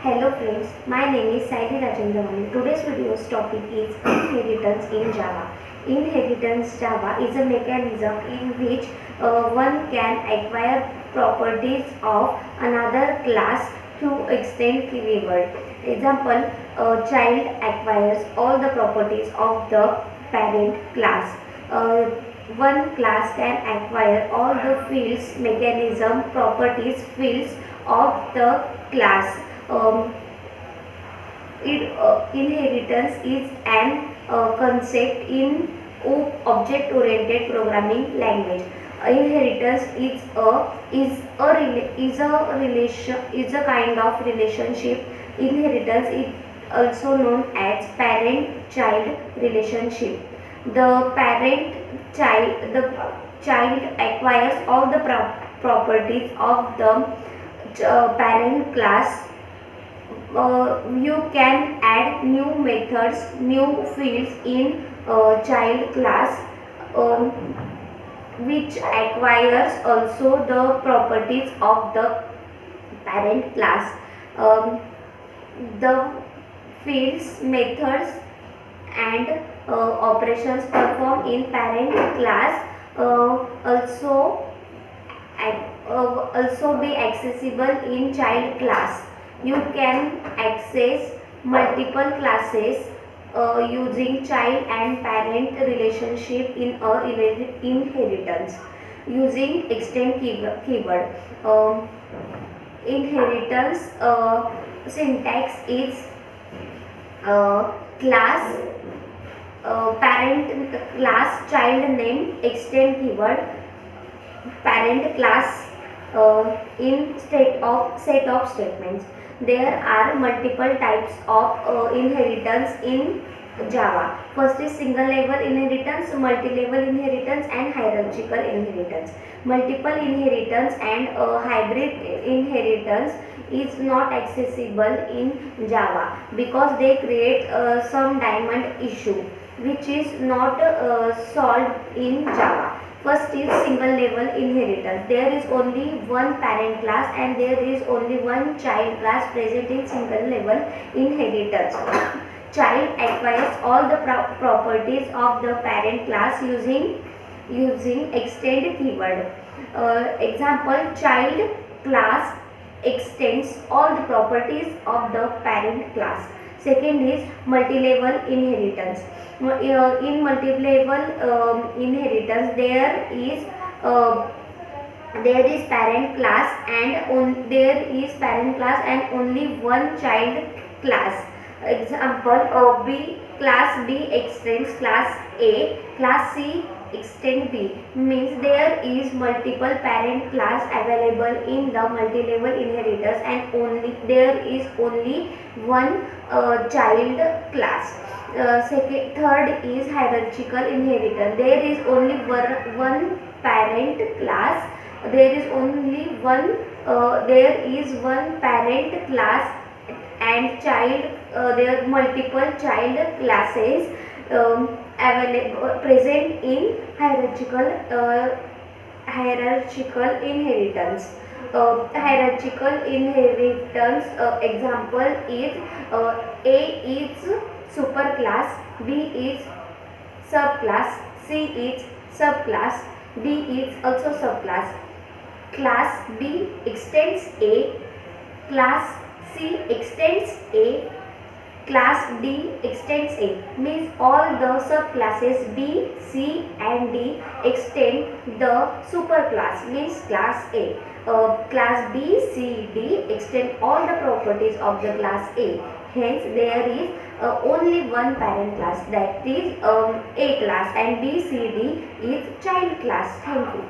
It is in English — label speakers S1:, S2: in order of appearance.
S1: Hello friends, my name is Saili Rajendramani. Today's video's topic is inheritance in Java. Inheritance Java is a mechanism in which one can acquire properties of another class through extend keyword. Example, a child acquires all the properties of the parent class. One class can acquire all the fields, mechanism, properties, fields of the class. um, Inheritance is an concept in object oriented programming language. Inheritance is a kind of relationship. Inheritance is also known as parent child relationship. The child acquires all the properties of the parent class. You can add new methods, new fields in child class, um, which acquires also the properties of the parent class. The fields, methods and operations performed in parent class also be accessible in child class. You can access multiple classes using child and parent relationship in a inheritance using extend keyword. Inheritance syntax is class parent class child name extend keyword parent class in set of statements. There are multiple types of inheritance in Java. First is single level inheritance, multi-level inheritance and hierarchical inheritance. Multiple inheritance and hybrid inheritance is not accessible in Java because they create some diamond issue which is not solved in Java. First is single level inheritance. There is only one parent class and there is only one child class present in single level inheritance. Child acquires all the properties of the parent class using extend keyword. Example, child class extends all the properties of the parent class. Second is multi-level inheritance. In multi-level inheritance, there is parent class and only one child class. Example, B class B extends class A, class C extend B, means there is multiple parent class available in the multi-level inheritance and there is only one child class. Third is hierarchical inheritance. There is only one parent class. There is one parent class and child. There are multiple child classes available present in hierarchical inheritance. Hierarchical inheritance example is A is superclass, B is subclass, C is subclass, D is also subclass. Class B extends A, class C extends A, class D extends A, means all the subclasses B, C and D extend the superclass, means class A. Class B, C, D extend all the properties of the class A. Hence there is only one parent class, that is A class, and B, C, D is child class. Thank you.